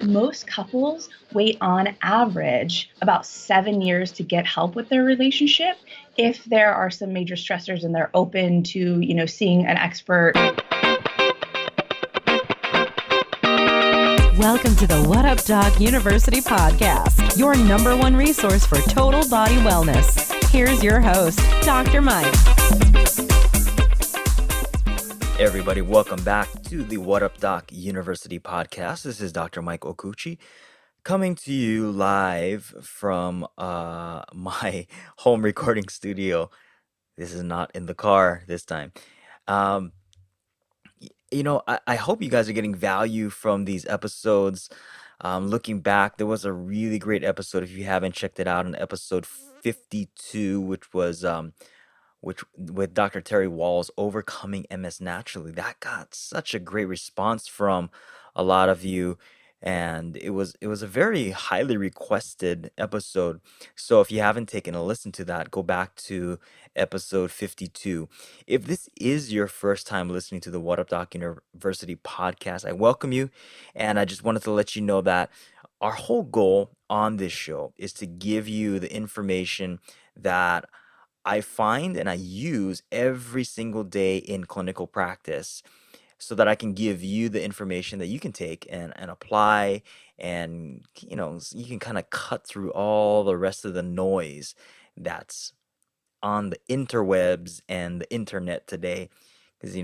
Most couples wait on average about 7 years to get help with their relationship if there are some major stressors and they're open to, seeing an expert. Welcome to the What Up Doc University podcast, your number one resource for total body wellness. Here's your host, Dr. Mike. Hey everybody, welcome back to the What Up Doc University podcast. This is Dr. Mike Okuchi coming to you live from my home recording studio. This is not in the car this time. I hope you guys are getting value from these episodes. Looking back, there was a really great episode, if you haven't checked it out, in episode 52, which was with Dr. Terry Walls, Overcoming MS Naturally. That got such a great response from a lot of you, and it was a very highly requested episode. So if you haven't taken a listen to that, go back to episode 52. If this is your first time listening to the What Up Doc University podcast, I welcome you, and I just wanted to let you know that our whole goal on this show is to give you the information that I find and I use every single day in clinical practice so that I can give you the information that you can take and apply, and you can kind of cut through all the rest of the noise that's on the interwebs and the internet today. Because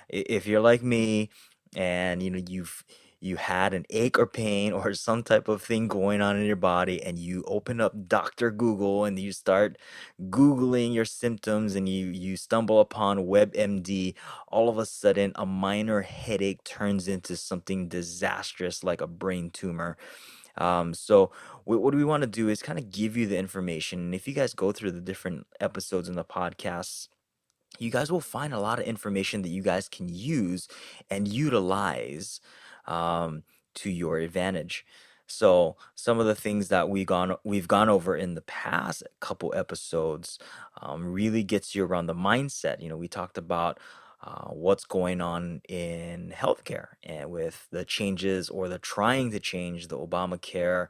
if you're like me and you had an ache or pain or some type of thing going on in your body, and you open up Dr. Google and you start Googling your symptoms, and you stumble upon WebMD, all of a sudden a minor headache turns into something disastrous like a brain tumor. So what we want to do is kind of give you the information. And if you guys go through the different episodes in the podcast, you guys will find a lot of information that you guys can use and utilize to your advantage. So some of the things that we've gone over in the past couple episodes really gets you around the mindset. We talked about what's going on in healthcare and with the changes, or the trying to change, the Obamacare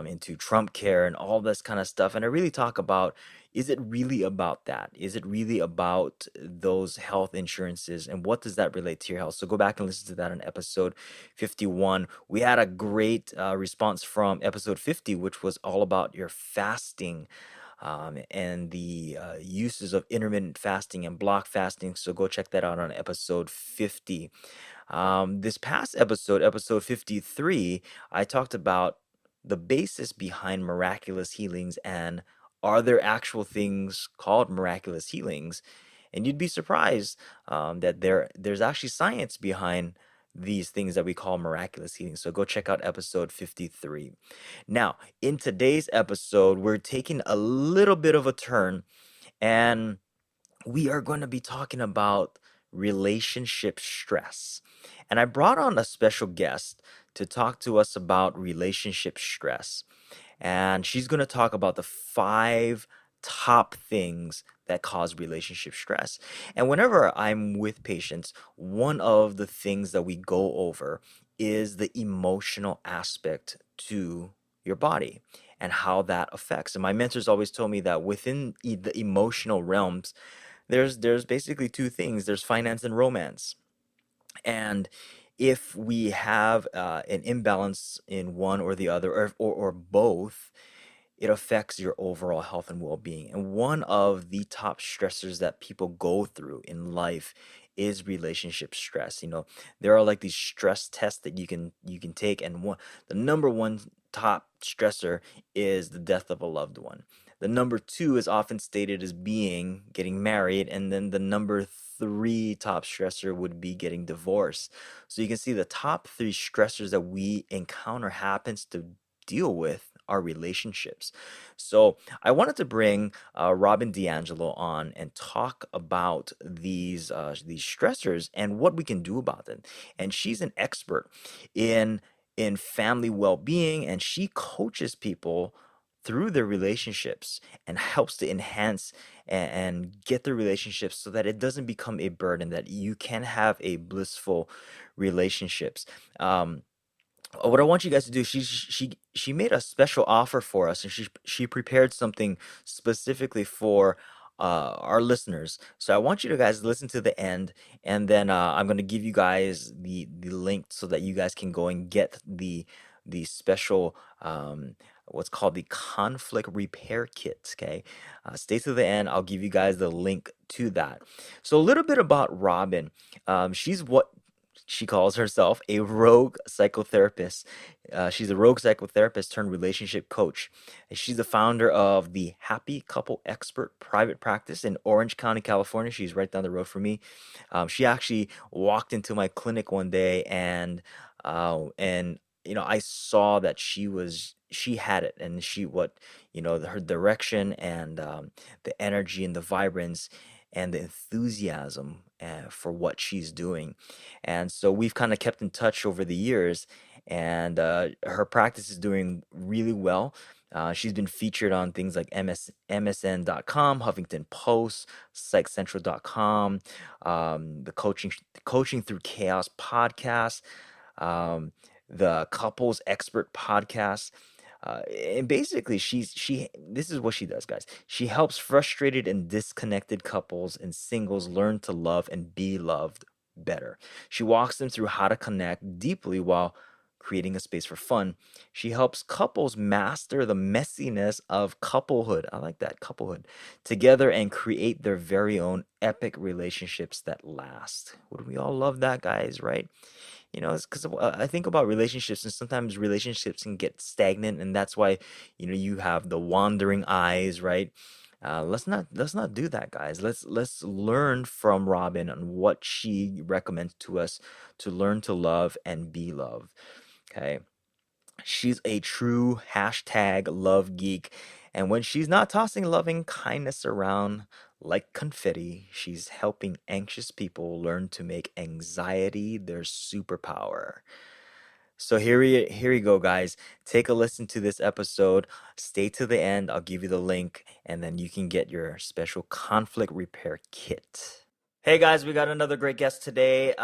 into Trump care and all this kind of stuff. And I really talk about, is it really about that? Is it really about those health insurances, and what does that relate to your health? So go back and listen to that in episode 51. We had a great response from episode 50, which was all about your fasting and the uses of intermittent fasting and block fasting. So go check that out on episode 50. This past episode 53, I talked about the basis behind miraculous healings, and are there actual things called miraculous healings? And you'd be surprised that there's actually science behind these things that we call miraculous healing. So go check out episode 53. Now, in today's episode, we're taking a little bit of a turn, and we are going to be talking about relationship stress. And I brought on a special guest to talk to us about relationship stress. And she's going to talk about the 5 top things that cause relationship stress. And whenever I'm with patients, one of the things that we go over is the emotional aspect to your body and how that affects. And my mentors always told me that within the emotional realms, there's basically 2 things. There's finance and romance. And if we have an imbalance in one or the other, or both, it affects your overall health and well-being. And one of the top stressors that people go through in life is relationship stress. There are like these stress tests that you can take, and the number one top stressor is the death of a loved one. The number 2 is often stated as getting married, and then the number 3 top stressor would be getting divorced. So you can see the top 3 stressors that we encounter happens to deal with our relationships. So I wanted to bring Robyn D'Angelo on and talk about these stressors and what we can do about them. And she's an expert in family well-being, and she coaches people through their relationships and helps to enhance and get the relationships so that it doesn't become a burden, that you can have a blissful relationships. Um, what I want you guys to do, she made a special offer for us, and she prepared something specifically for our listeners. So I want you to guys listen to the end, and then I'm gonna give you guys the link so that you guys can go and get the special what's called the conflict repair kit. Okay, stay to the end. I'll give you guys the link to that. So a little bit about Robyn. She's what she calls herself a rogue psychotherapist. She's a rogue psychotherapist turned relationship coach. And she's the founder of the Happy Couple Expert private practice in Orange County, California. She's right down the road from me. She actually walked into my clinic one day, and I saw that she had it, and her direction and the energy and the vibrance and the enthusiasm for what she's doing. And so we've kind of kept in touch over the years, and her practice is doing really well. She's been featured on things like MSN.com, Huffington Post, PsychCentral.com, the Coaching Through Chaos podcast, um, the Couples Expert podcast. And basically, she this is what she does, guys. She helps frustrated and disconnected couples and singles learn to love and be loved better. She walks them through how to connect deeply while creating a space for fun. She helps couples master the messiness of couplehood. I like that, couplehood, together and create their very own epic relationships that last. Would we all love that, guys, right? It's because I think about relationships, and sometimes relationships can get stagnant, and that's why you have the wandering eyes, right? Let's not do that, guys. Let's learn from Robyn on what she recommends to us to learn to love and be loved. Okay. She's a true hashtag love geek. And when she's not tossing loving kindness around like confetti, she's helping anxious people learn to make anxiety their superpower. So here you go, guys. Take a listen to this episode. Stay to the end. I'll give you the link, and then you can get your special conflict repair kit. Hey guys, we got another great guest today.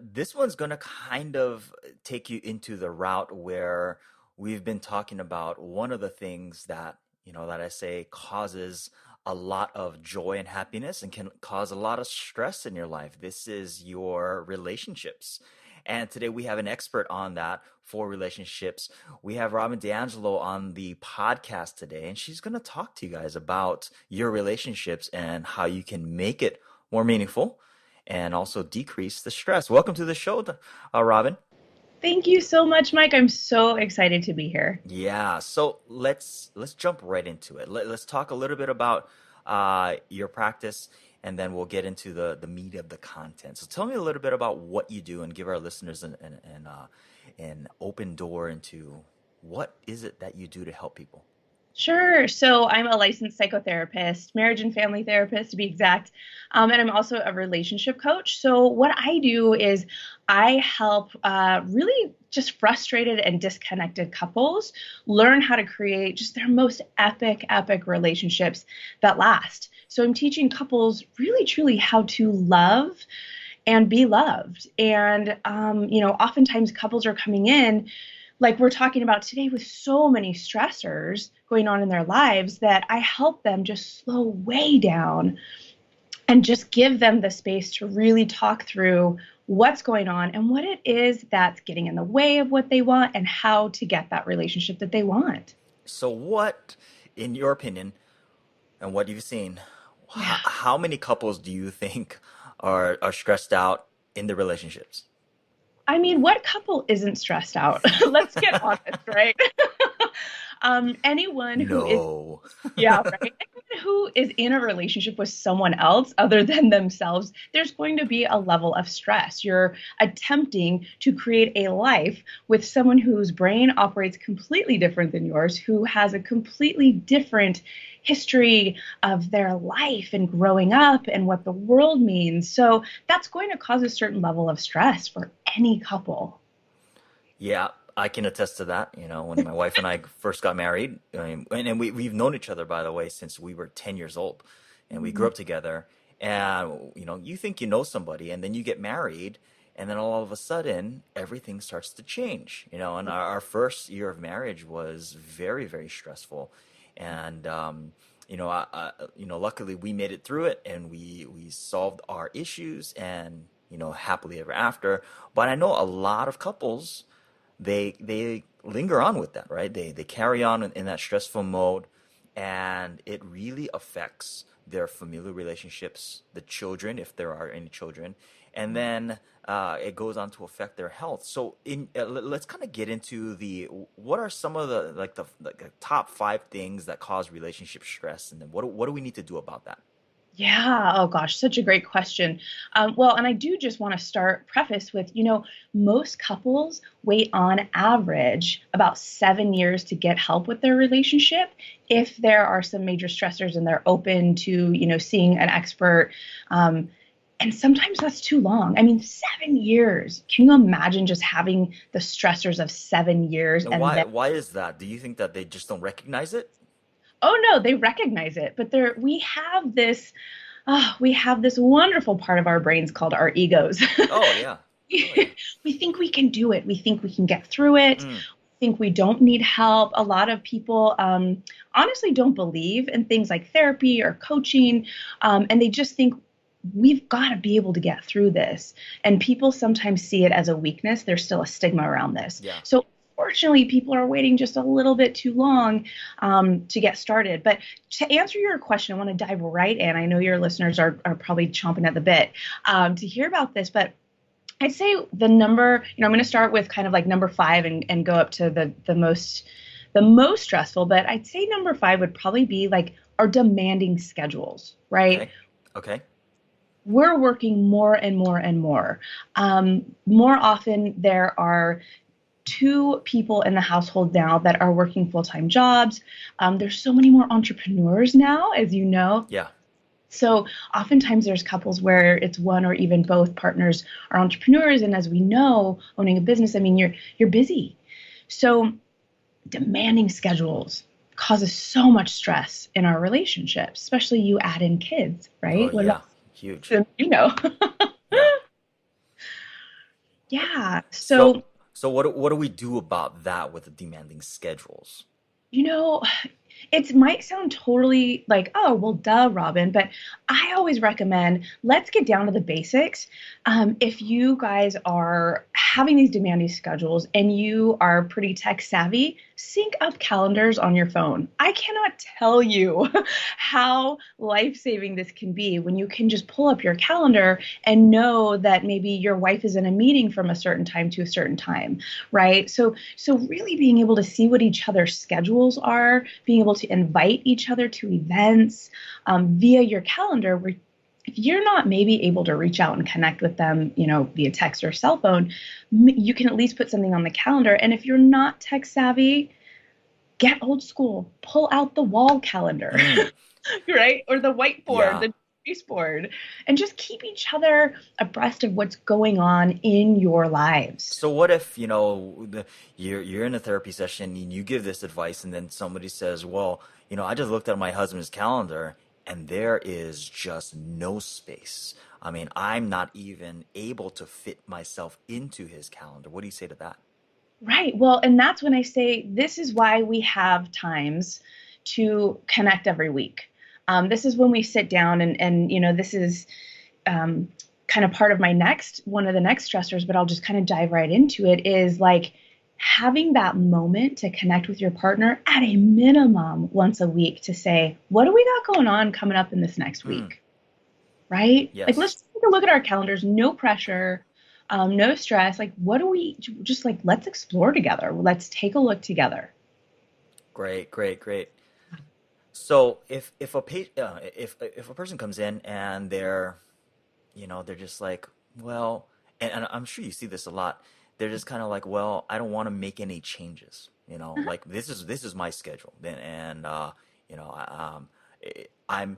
This one's gonna kind of take you into the route where we've been talking about one of the things that I say causes a lot of joy and happiness and can cause a lot of stress in your life. This is your relationships. And today we have an expert on that for relationships. We have Robyn D'Angelo on the podcast today, and she's going to talk to you guys about your relationships and how you can make it more meaningful and also decrease the stress. Welcome to the show, Robyn. Thank you so much, Mike. I'm so excited to be here. Yeah, so let's jump right into it. Let's talk a little bit about your practice, and then we'll get into the meat of the content. So tell me a little bit about what you do, and give our listeners an open door into what is it that you do to help people. Sure. So I'm a licensed psychotherapist, marriage and family therapist to be exact, and I'm also a relationship coach. So what I do is I help really just frustrated and disconnected couples learn how to create just their most epic relationships that last. So I'm teaching couples really, truly how to love and be loved. And, oftentimes couples are coming in like we're talking about today with so many stressors going on in their lives that I help them just slow way down and just give them the space to really talk through what's going on and what it is that's getting in the way of what they want and how to get that relationship that they want. So what, in your opinion, and what you've seen, Yeah. how many couples do you think are stressed out in the relationships? I mean, what couple isn't stressed out? Let's get honest, right? Anyone who No. yeah, right. Anyone who is in a relationship with someone else other than themselves, there's going to be a level of stress. You're attempting to create a life with someone whose brain operates completely different than yours, who has a completely different history of their life and growing up and what the world means. So that's going to cause a certain level of stress for any couple. Yeah, I can attest to that. You know, when my wife and I first got married, I mean, and we've known each other, by the way, since we were 10 years old, and we grew Mhm. up together. And you think you know somebody, and then you get married, and then all of a sudden everything starts to change. And our first year of marriage was very, very stressful, and luckily we made it through it, and we solved our issues, and happily ever after. But I know a lot of couples, they linger on with that, right? They carry on in that stressful mode, and it really affects their familial relationships, the children, if there are any children, and then it goes on to affect their health. So, let's kind of get into the what are some of the top five things that cause relationship stress, and then what do we need to do about that? Yeah. Oh gosh, such a great question. Well, and I do just want to start preface with, most couples wait on average about 7 years to get help with their relationship if there are some major stressors and they're open to, seeing an expert. And sometimes that's too long. I mean, 7 years. Can you imagine just having the stressors of 7 years And and why then why is that? Do you think that they just don't recognize it? oh no, they recognize it, but we have this wonderful part of our brains called our egos. Oh yeah. Oh yeah. We think we can do it. We think we can get through it. Mm, Think we don't need help. A lot of people honestly don't believe in things like therapy or coaching, and they just think we've got to be able to get through this. And people sometimes see it as a weakness. There's still a stigma around this. yeah. So fortunately, people are waiting just a little bit too long to get started. But to answer your question, I want to dive right in. I know your listeners are probably chomping at the bit to hear about this, but I'd say the number, I'm going to start with kind of like number five and go up to the most stressful, but I'd say number five would probably be like our demanding schedules, right? Okay. Okay. We're working more and more and more. More often, there are two people in the household now that are working full-time jobs. There's so many more entrepreneurs now, as you know. Yeah. So oftentimes there's couples where it's one or even both partners are entrepreneurs, and as we know, owning a business, I mean, you're busy. So demanding schedules causes so much stress in our relationships, especially you add in kids, Oh right? What yeah. about Huge. them, Yeah. Yeah. So So, so what do we do about that with the demanding schedules? you know, it might sound totally like, oh, well, duh, Robyn, but I always recommend let's get down to the basics. If you guys are having these demanding schedules and you are pretty tech savvy, sync up calendars on your phone. I cannot tell you how life saving this can be when you can just pull up your calendar and know that maybe your wife is in a meeting from a certain time to a certain time, right? So really being able to see what each other's schedules are, being able to invite each other to events via your calendar, where if you're not maybe able to reach out and connect with them, via text or cell phone, you can at least put something on the calendar. And if you're not tech savvy, get old school, pull out the wall calendar, Mm, right? Or the whiteboard, yeah. the baseboard, and just keep each other abreast of what's going on in your lives. So what if, you're in a therapy session and you give this advice, and then somebody says, "Well, I just looked at my husband's calendar and there is just no space. I mean, I'm not even able to fit myself into his calendar." What do you say to that? Right. Well, and that's when I say this is why we have times to connect every week. This is when we sit down and this is kind of part of one of the next stressors, but I'll just kind of dive right into it is like having that moment to connect with your partner at a minimum once a week to say, what do we got going on coming up in this next Mm, week? Right? Like, yes. let's take a look at our calendars, no pressure, no stress. Like, what do we just like, let's explore together. Let's take a look together. Great, great, great. So if a person comes in and they're just like, well, and I'm sure you see this a lot. They're just kind of like, well, I don't want to make any changes. Like this is my schedule, and I, I'm,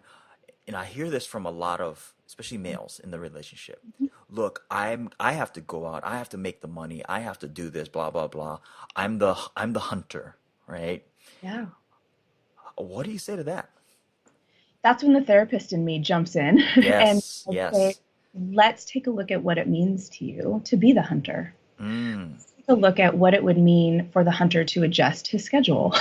I hear this from a lot of especially males in the relationship. Look, I have to go out. I have to make the money. I have to do this, blah, blah, blah. I'm the hunter, right? Yeah. What do you say to that? That's when the therapist in me jumps in and Yes, I say, yes. let's take a look at what it means to you to be the hunter. Mm, Take a look at what it would mean for the hunter to adjust his schedule,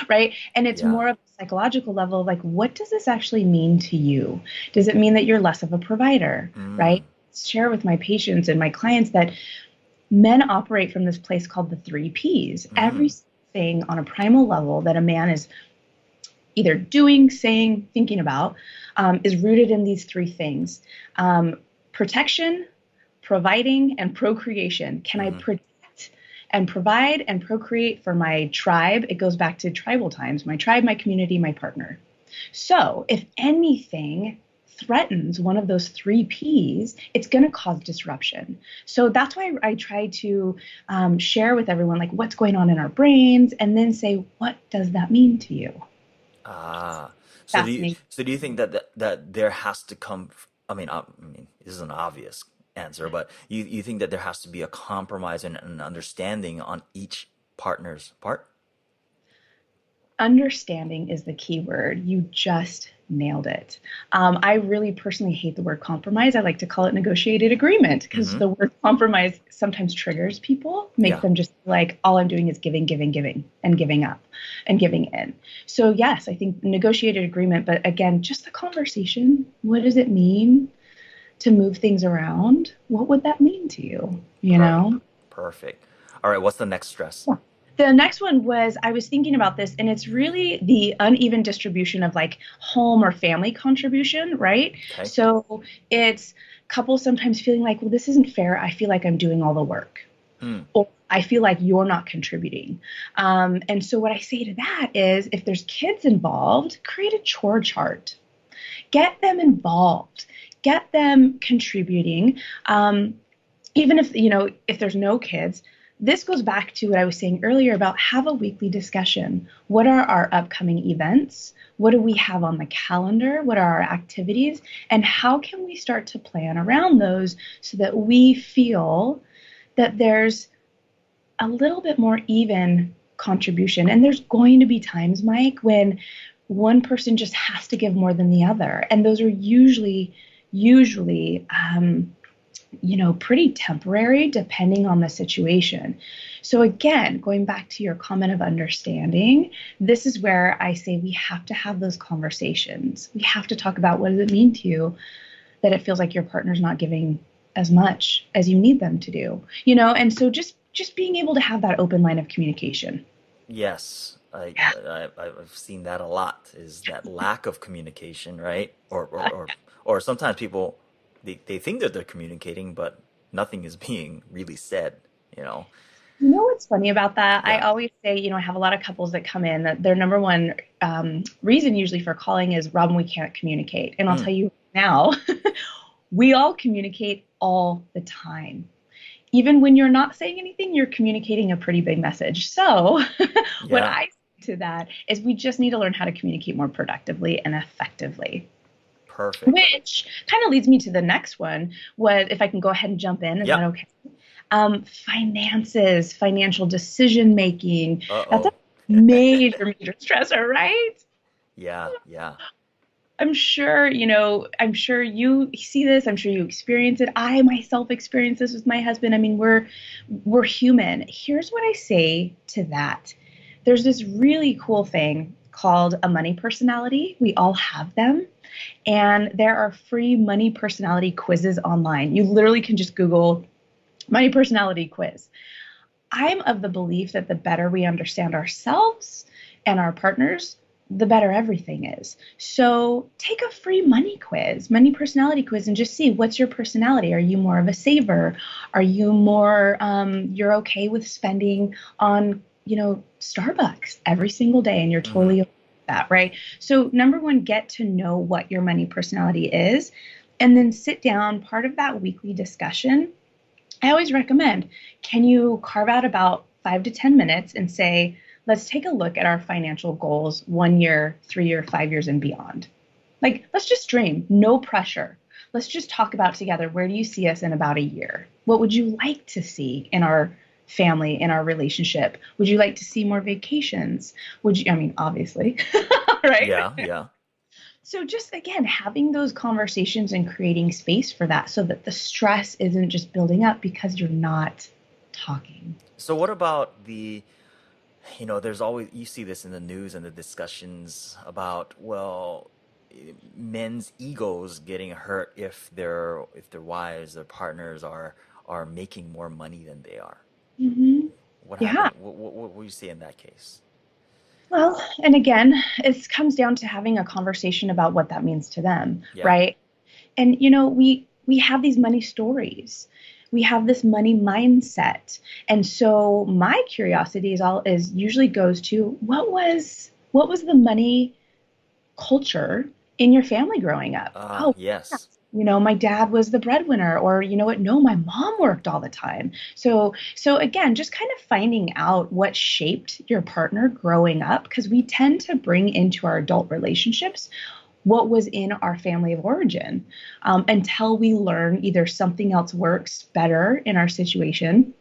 right? And it's yeah. more of a psychological level of like, what does this actually mean to you? Does it mean that you're less of a provider, right? Mm, Share with my patients and my clients that men operate from this place called the three P's. mm, Everything on a primal level that a man is either doing, saying, thinking about is rooted in these three things: protection, providing, and procreation. Can I mm-hmm. protect and provide and procreate for my tribe? It goes back to tribal times: my tribe, my community, my partner. So if anything threatens one of those three P's, it's going to cause disruption. So that's why I try to share with everyone like what's going on in our brains, and then say, what does that mean to you? Ah, Fascinating. so do you think that that there has to come? I mean, this is an obvious answer, but you think that there has to be a compromise and an understanding on each partner's part? Understanding is the key word. You just nailed it. I really personally hate the word compromise. I like to call it negotiated agreement because Mm-hmm. the word compromise sometimes triggers people, make Yeah. them just like, all I'm doing is giving, giving, giving, and giving up and giving in. So, yes, I think negotiated agreement, but again, just the conversation. What does it mean to move things around? What would that mean to you? You Per know? Perfect. All right. What's the next stress? The next one was, I was thinking about this, and it's really the uneven distribution of like home or family contribution, right? Okay. So it's couples sometimes feeling like, well, this isn't fair. I feel like I'm doing all the work, Hmm. or I feel like you're not contributing. And so what I say to that is, if there's kids involved, create a chore chart, get them involved, get them contributing. Even if, if there's no kids, this goes back to what I was saying earlier about have a weekly discussion. What are our upcoming events? What do we have on the calendar? What are our activities? And how can we start to plan around those so that we feel that there's a little bit more even contribution? And there's going to be times, Mike, when one person just has to give more than the other. And those are usually, pretty temporary depending on the situation. So again, going back to your comment of understanding, this is where I say we have to have those conversations. We have to talk about, what does it mean to you that it feels like your partner's not giving as much as you need them to do? And so just being able to have that open line of communication. Yes. Yeah. I've seen that a lot, is that lack of communication, right? Or sometimes people they think that they're communicating, but nothing is being really said, you know? You know what's funny about that? I Yeah. always say, I have a lot of couples that come in that their number one reason usually for calling is, Robyn, we can't communicate. And I'll Mm, tell you now, we all communicate all the time. Even when you're not saying anything, you're communicating a pretty big message. So what yeah. I say to that is we just need to learn how to communicate more productively and effectively. Perfect. Which kind of leads me to the next one, was, if I can go ahead and jump in, is that Yep. okay? Finances, financial decision making. That's a Uh-oh. major stressor, right? Yeah, yeah. I'm sure you see this. I'm sure you experience it. I myself experience this with my husband. I mean, we're human. Here's what I say to that. There's this really cool thing called a money personality. We all have them. And there are free money personality quizzes online. You literally can just Google money personality quiz. I'm of the belief that the better we understand ourselves and our partners, the better everything is. So take a free money personality quiz, and just see, what's your personality. Are you more of a saver? Are you more, you're okay with spending on, Starbucks every single day, and you're Mm-hmm. totally okay with that, right? So number one, get to know what your money personality is, and then sit down. Part of that weekly discussion, I always recommend, can you carve out about 5 to 10 minutes and say, let's take a look at our financial goals 1 year, 3 year, 5 years, and beyond. Like, let's just dream, no pressure. let's just talk about together. Where do you see us in about a year? What would you like to see in our family, in our relationship? Would you like to see more vacations? Would you, I mean, obviously, right? Yeah, yeah. So just again, having those conversations and creating space for that so that the stress isn't just building up because you're not talking. So what about there's always, you see this in the news and the discussions about, well, men's egos getting hurt if their wives, their partners are making more money than they are. Hmm. What Yeah. happened? What would you say in that case? Well, and again, it comes down to having a conversation about what that means to them, Yeah. right? And we have these money stories. We have this money mindset. And so my curiosity is usually goes to what was the money culture in your family growing up? Oh, Yes. my dad was the breadwinner, or you know what? No, my mom worked all the time. So again, just kind of finding out what shaped your partner growing up, because we tend to bring into our adult relationships what was in our family of origin, until we learn either something else works better in our situation,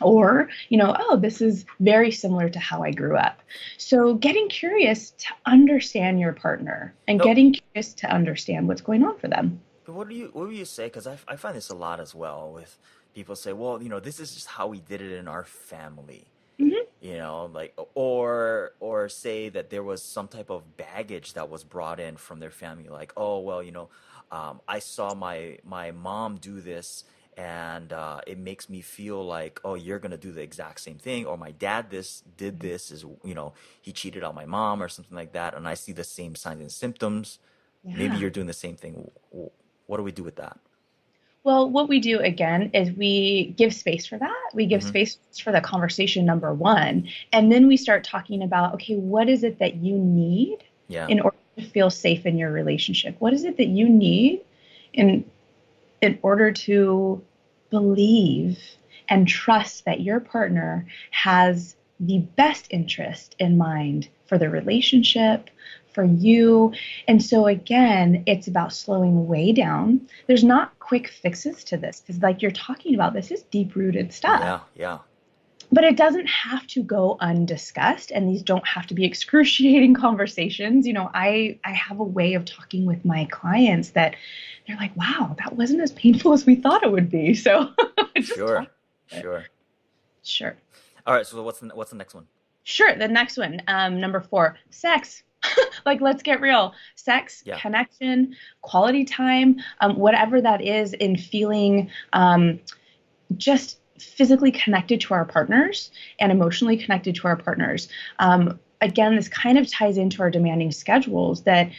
or, oh, this is very similar to how I grew up. So getting curious to understand your partner and No, getting curious to understand what's going on for them. but what do you say? Because I find this a lot as well with people say, well, this is just how we did it in our family. Hmm. Like, or say that there was some type of baggage that was brought in from their family, like, oh well, I saw my mom do this, and it makes me feel like, oh, you're gonna do the exact same thing, or my dad did this, is he cheated on my mom or something like that, and I see the same signs and symptoms. Maybe Yeah. you're doing the same thing. What do we do with that? Well, what we do again is we give space for that. We give Hmm. space for the conversation, number one. And then we start talking about, okay, what is it that you need Yeah. in order to feel safe in your relationship? What is it that you need in order to believe and trust that your partner has the best interest in mind for the relationship, for you? And so again, it's about slowing way down. There's not quick fixes to this, because like you're talking about, this is deep rooted stuff. Yeah. Yeah. But it doesn't have to go undiscussed, and these don't have to be excruciating conversations. I have a way of talking with my clients that they're like, wow, that wasn't as painful as we thought it would be. So just talk Sure. about it. Sure. Sure. All right. So what's the next one? Sure. The next one, number 4, sex. Like, let's get real. Sex, Yeah. connection, quality time, whatever that is, in feeling just physically connected to our partners and emotionally connected to our partners. Again, this kind of ties into our demanding schedules that,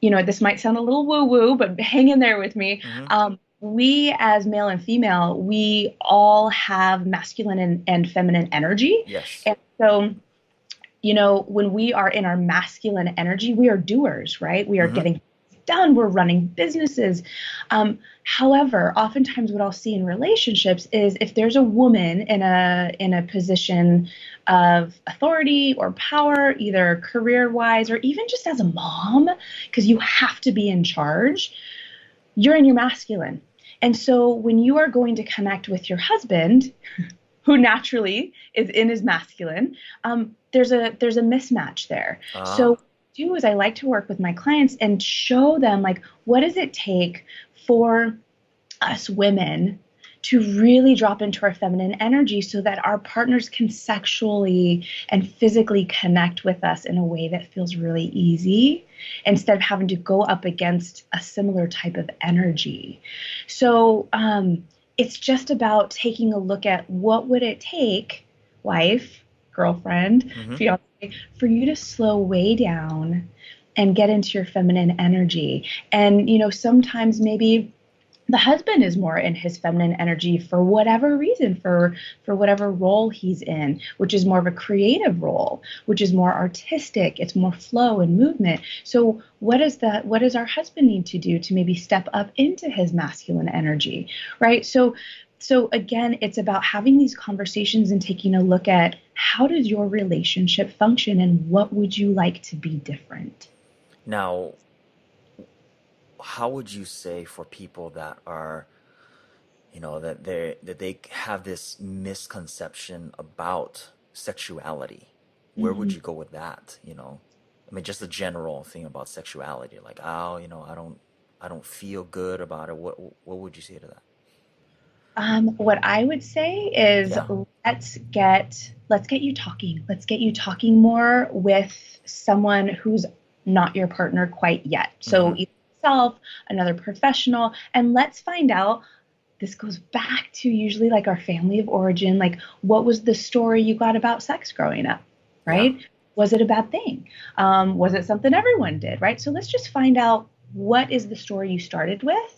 this might sound a little woo-woo, but hang in there with me. Hmm. We, as male and female, we all have masculine and feminine energy. Yes. And so, when we are in our masculine energy, we are doers, right? We are Hmm. getting things done. We're running businesses. However, oftentimes what I'll see in relationships is if there's a woman in a position of authority or power, either career-wise or even just as a mom, because you have to be in charge, you're in your masculine. And so when you are going to connect with your husband, who naturally is in his masculine, there's a mismatch there. So Ah. what I do is I like to work with my clients and show them, like, what does it take for us women to really drop into our feminine energy so that our partners can sexually and physically connect with us in a way that feels really easy, instead of having to go up against a similar type of energy. So it's just about taking a look at what would it take, wife, girlfriend, Hmm. fiance, for you to slow way down and get into your feminine energy. And sometimes maybe the husband is more in his feminine energy for whatever reason, for whatever role he's in, which is more of a creative role, which is more artistic. It's more flow and movement. So what does our husband need to do to maybe step up into his masculine energy, right? So again, it's about having these conversations and taking a look at, how does your relationship function and what would you like to be different? Now, how would you say for people that are, that they have this misconception about sexuality? Where would Mhm. you go with that? I mean, just a general thing about sexuality, like, oh, I don't feel good about it. What would you say to that? What I would say is Yeah. let's get you talking. Let's get you talking more with someone who's not your partner quite yet. So Mm-hmm. either yourself, another professional, and let's find out. This goes back to usually like our family of origin. Like, what was the story you got about sex growing up, Yeah. right? Was it a bad thing? Was it something everyone did, right? So let's just find out what is the story you started with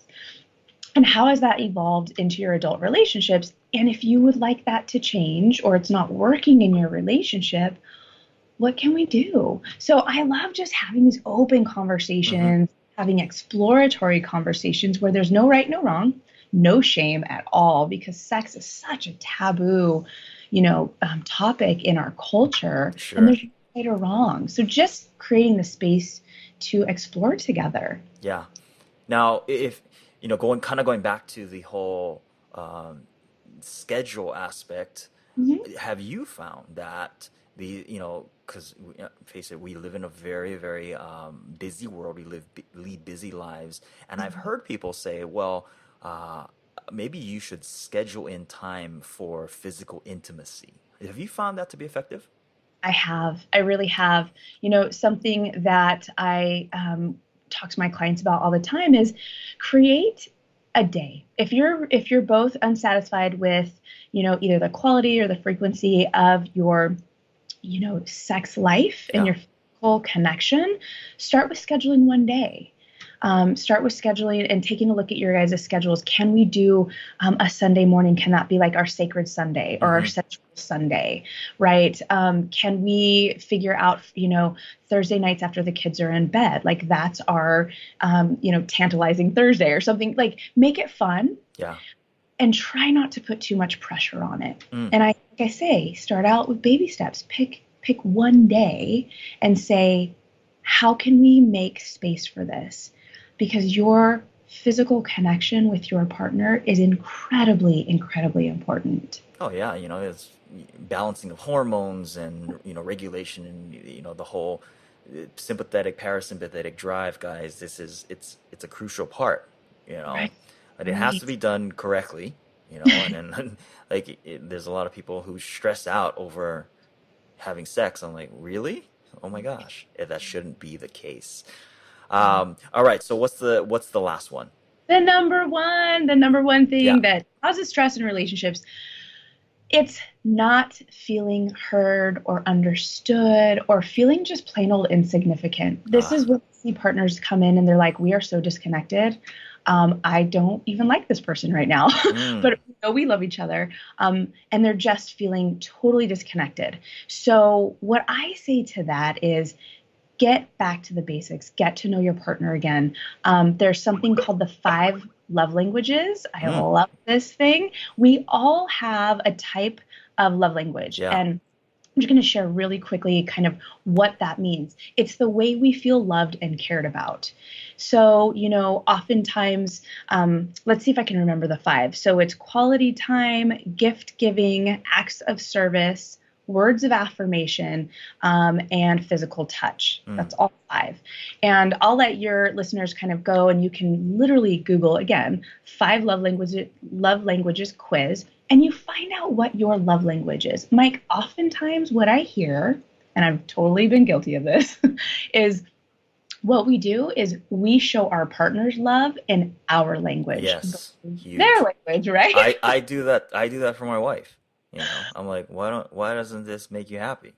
and how has that evolved into your adult relationships? And if you would like that to change or it's not working in your relationship, what can we do? So I love just having these open Mm-hmm. conversations, having exploratory conversations where there's no right, no wrong, no shame at all, because sex is such a taboo, topic in our culture, and Sure. there's no right or wrong. So just creating the space to explore together. Yeah. Now, if going back to the whole um, schedule aspect, Mhm. have you found that because face it, we live in a very, very busy world. We lead busy lives, and I've heard people say, well, uh, maybe you should schedule in time for physical intimacy. Have you found that to be effective? I have. I really have. Something that I talk to my clients about all the time is create a day. If you're both unsatisfied with, either the quality or the frequency of your, sex life and Yeah. your physical connection, start with scheduling one day. Start with scheduling and taking a look at your guys' schedules. Can we do a Sunday morning? Can that be like our sacred Sunday or our Mm-hmm. sensual Sunday, right? Can we figure out, Thursday nights after the kids are in bed? Like that's our, tantalizing Thursday or something. Like make it fun Yeah. and try not to put too much pressure on it. Mm. And like I say, start out with baby steps. Pick one day and say, how can we make space for this? Because your physical connection with your partner is incredibly, incredibly important. Oh yeah, it's balancing of hormones and regulation and the whole sympathetic parasympathetic drive, guys. It's a crucial part, you know, Right. and it has to Right. be done correctly, and then like there's a lot of people who stress out over having sex. I'm like, really? Oh my gosh, that shouldn't be the case. All right, so what's the last one? The number one Yeah. thing that causes stress in relationships, it's not feeling heard or understood or feeling just plain old insignificant. This is Ah. when I see partners come in and they're like, we are so disconnected. I don't even like this person right now, Mm. but we love each other. And they're just feeling totally disconnected. So, what I say to that is get back to the basics, get to know your partner again. There's something called the five love languages. I Mm. love this thing. We all have a type of love language. Yeah. And I'm just going to share really quickly kind of what that means. It's the way we feel loved and cared about. So, oftentimes, let's see if I can remember the five. So it's quality time, gift giving, acts of service, words of affirmation, and physical touch. Mm. That's all five. And I'll let your listeners kind of go and you can literally Google again, five love languages quiz, and you find out what your love language is. Mike, oftentimes what I hear, and I've totally been guilty of this, is what we do is we show our partners love in our language, Yes. their Huge. language, right? I do that. I do that for my wife. I'm like, why doesn't this make you happy?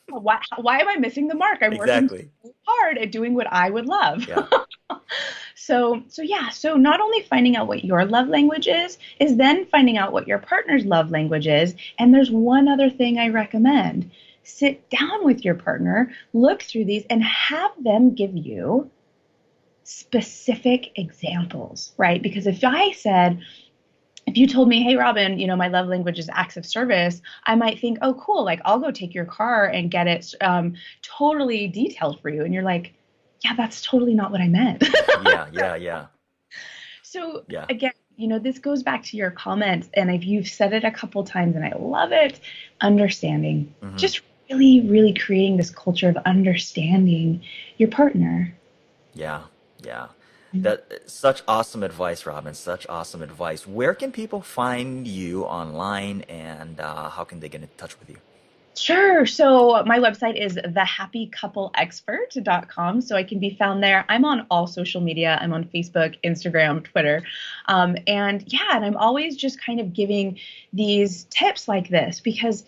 Why am I missing the mark? I'm working Exactly. so hard at doing what I would love. Yeah. So yeah, so not only finding out what your love language is then finding out what your partner's love language is. And there's one other thing I recommend. Sit down with your partner, look through these, and have them give you specific examples, right? Because if you told me, hey, Robyn, my love language is acts of service, I might think, oh, cool, like I'll go take your car and get it totally detailed for you. And you're like, yeah, that's totally not what I meant. Yeah, yeah, yeah, So yeah. again, this goes back to your comments, and if you've said it a couple times, and I love it, understanding, Hmm. just really, really creating this culture of understanding your partner. Yeah, yeah. That such awesome advice, Robin. Such awesome advice. Where can people find you online, and how can they get in touch with you? Sure. So my website is thehappycoupleexpert.com. So I can be found there. I'm on all social media. I'm on Facebook, Instagram, Twitter. And yeah, and I'm always just kind of giving these tips like this because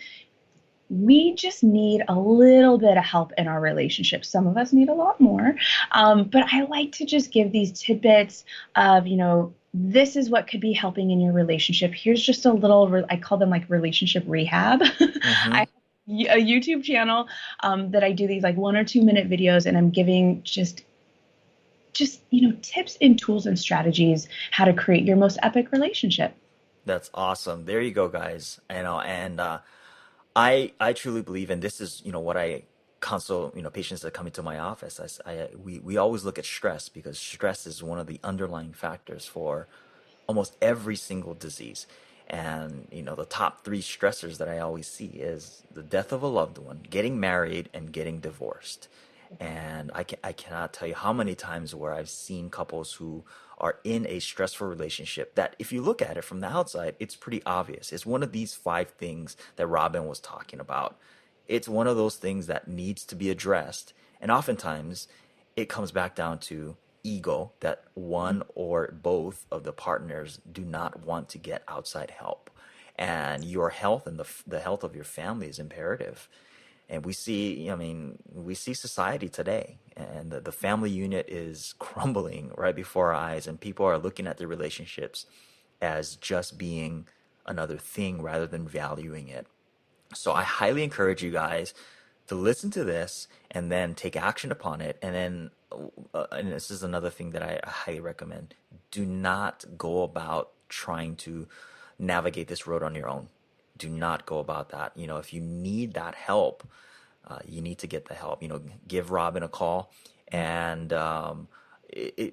we just need a little bit of help in our relationship. Some of us need a lot more. But I like to just give these tidbits of, this is what could be helping in your relationship. Here's just a little, I call them like relationship rehab. Mm-hmm. I have a YouTube channel that I do these like 1 or 2 minute videos, and I'm giving just tips and tools and strategies how to create your most epic relationship. That's awesome. There you go, guys. And I truly believe, and this is, what I counsel, patients that come into my office. We always look at stress because stress is one of the underlying factors for almost every single disease. And, the top three stressors that I always see is the death of a loved one, getting married, and getting divorced. And I cannot tell you how many times where I've seen couples who are in a stressful relationship that if you look at it from the outside, it's pretty obvious. It's one of these five things that Robin was talking about. It's one of those things that needs to be addressed. And oftentimes it comes back down to ego, that one or both of the partners do not want to get outside help. And your health and the health of your family is imperative. And we see, I mean, we see society today, and the family unit is crumbling right before our eyes, and people are looking at their relationships as just being another thing rather than valuing it. So I highly encourage you guys to listen to this and then take action upon it. And then, and this is another thing that I highly recommend: do not go about trying to navigate this road on your own. Do not go about that. If you need that help, you need to get the help. Give Robin a call, and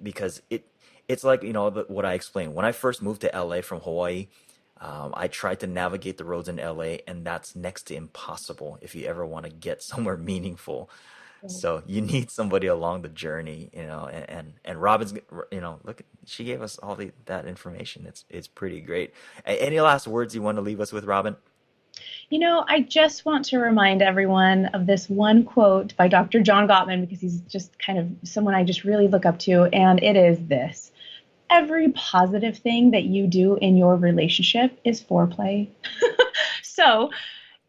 because it's like what I explained when I first moved to LA from Hawaii. I tried to navigate the roads in LA, and that's next to impossible if you ever want to get somewhere meaningful. So you need somebody along the journey, and Robin's, look, she gave us all that information. It's pretty great. Any last words you want to leave us with, Robin? I just want to remind everyone of this one quote by Dr. John Gottman because he's just kind of someone I just really look up to. And it is this: every positive thing that you do in your relationship is foreplay. So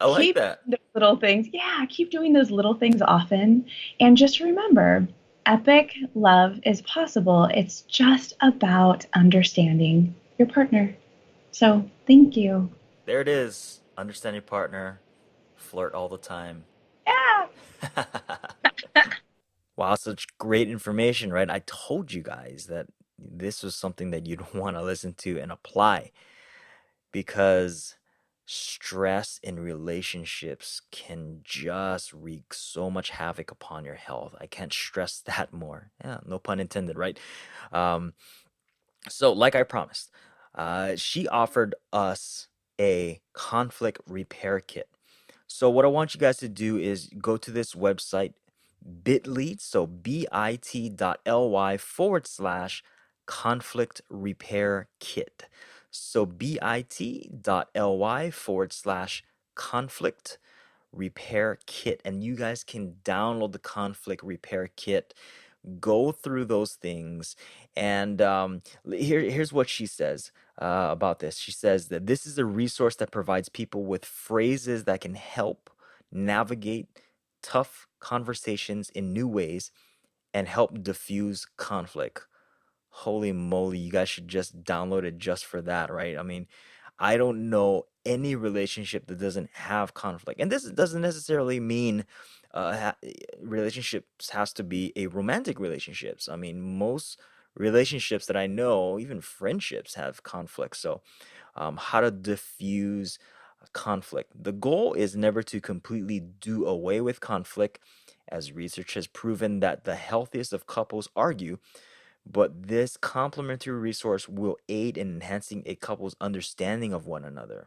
I like keep that. those little things. Yeah, keep doing those little things often. And just remember, epic love is possible. It's just about understanding your partner. So thank you. There it is. Understand your partner, flirt all the time. Yeah. Wow, such great information, right? I told you guys that this was something that you'd want to listen to and apply because stress in relationships can just wreak so much havoc upon your health. I can't stress that more. Yeah, no pun intended, right? Um, so, like I promised, she offered us a conflict repair kit. So, what I want you guys to do is go to this website, bit.ly, so bit.ly/ conflict repair kit. So, bit.ly/ conflict repair kit. And you guys can download the conflict repair kit, go through those things. And here's what she says about this. She says that this is a resource that provides people with phrases that can help navigate tough conversations in new ways and help diffuse conflict. Holy moly, you guys should just download it just for that, right? I mean, I don't know any relationship that doesn't have conflict. And this doesn't necessarily mean relationships has to be a romantic relationships. I mean, most relationships that I know, even friendships, have conflict. So, how to diffuse conflict. The goal is never to completely do away with conflict, as research has proven that the healthiest of couples argue, but this complementary resource will aid in enhancing a couple's understanding of one another.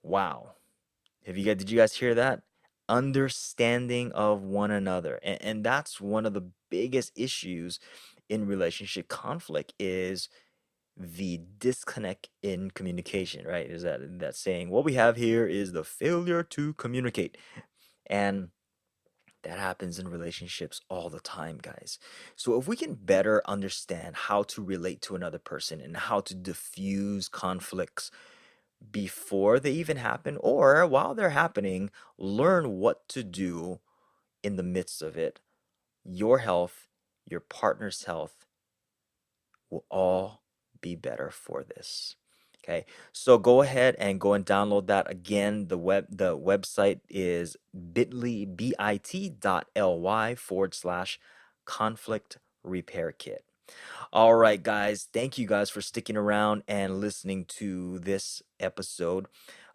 Wow. Did you guys hear that? Understanding of one another. And that's one of the biggest issues in relationship conflict is the disconnect in communication, right? Is that saying what we have here is the failure to communicate. And that happens in relationships all the time, guys. So if we can better understand how to relate to another person and how to diffuse conflicts before they even happen or while they're happening, learn what to do in the midst of it. Your health, your partner's health will all be better for this. Okay, so go ahead and go and download that. Again, the website is bit.ly/conflict repair kit. All right, guys. Thank you guys for sticking around and listening to this episode.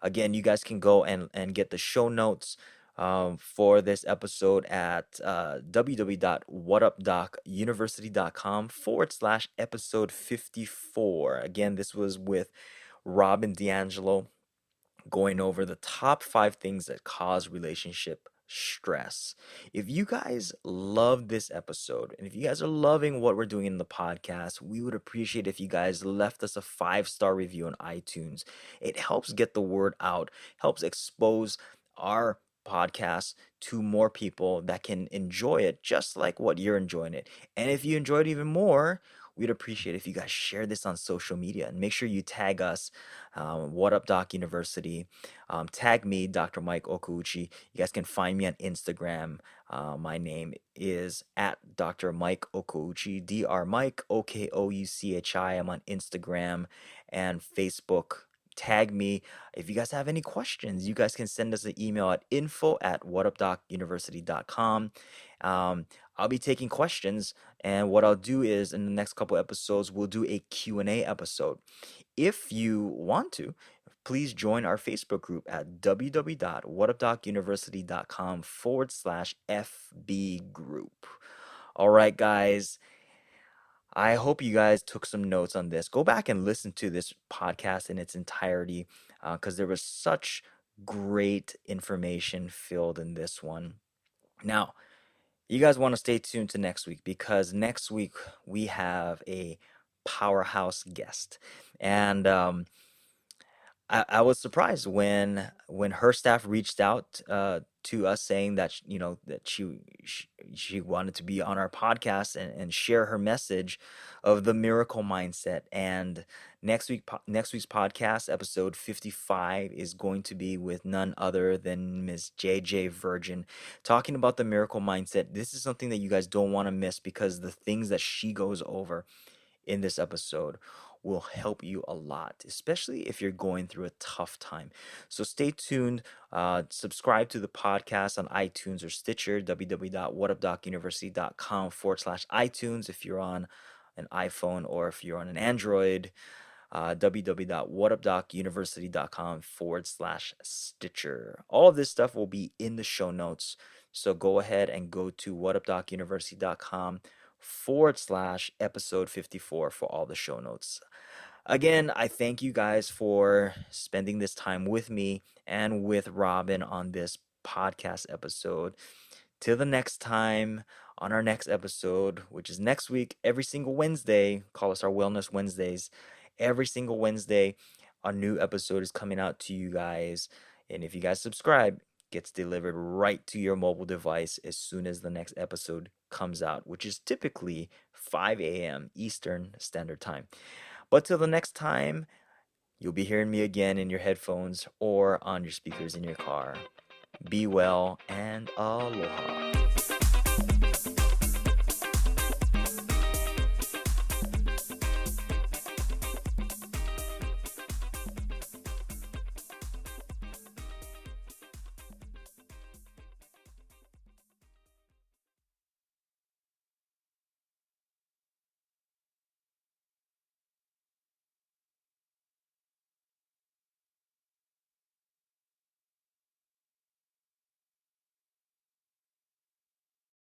Again, you guys can go and get the show notes for this episode at www.whatupdocuniversity.com/episode 54. Again, this was with Robyn D'Angelo going over the top 5 things that cause relationship stress. If you guys love this episode and if you guys are loving what we're doing in the podcast, we would appreciate if you guys left us a 5-star review on iTunes. It helps get the word out, helps expose our podcast to more people that can enjoy it just like what you're enjoying it. And if you enjoyed even more, we'd appreciate if you guys share this on social media and make sure you tag us, What Up Doc University. Tag me, Dr. Mike Okouchi. You guys can find me on Instagram. My name is at Dr. Mike Okouchi, Dr. Mike Okouchi. I'm on Instagram and Facebook. Tag me. If you guys have any questions, you guys can send us an email at info@whatupdocuniversity.com. I'll be taking questions, and what I'll do is in the next couple episodes, we'll do a Q&A episode. If you want to, please join our Facebook group at www.whatupdocuniversity.com/FB group. All right, guys. I hope you guys took some notes on this. Go back and listen to this podcast in its entirety because there was such great information filled in this one. Now, you guys want to stay tuned to next week because next week we have a powerhouse guest. And I was surprised when her staff reached out to us saying that that she wanted to be on our podcast and share her message of the miracle mindset. And next week's podcast, episode 55, is going to be with none other than Ms. JJ Virgin, talking about the miracle mindset. This is something that you guys don't want to miss because the things that she goes over in this episode will help you a lot, especially if you're going through a tough time. So stay tuned. Subscribe to the podcast on iTunes or Stitcher, www.whatupdocuniversity.com/iTunes if you're on an iPhone, or if you're on an Android, www.whatupdocuniversity.com/Stitcher. All of this stuff will be in the show notes. So go ahead and go to whatupdocuniversity.com/episode 54 for all the show notes. Again, I thank you guys for spending this time with me and with Robyn on this podcast episode. Till the next time, on our next episode, which is next week, every single Wednesday, call us our Wellness Wednesdays. Every single Wednesday, a new episode is coming out to you guys. And if you guys subscribe, it gets delivered right to your mobile device as soon as the next episode comes out, which is typically 5 a.m. Eastern Standard Time. But till the next time, you'll be hearing me again in your headphones or on your speakers in your car. Be well and aloha.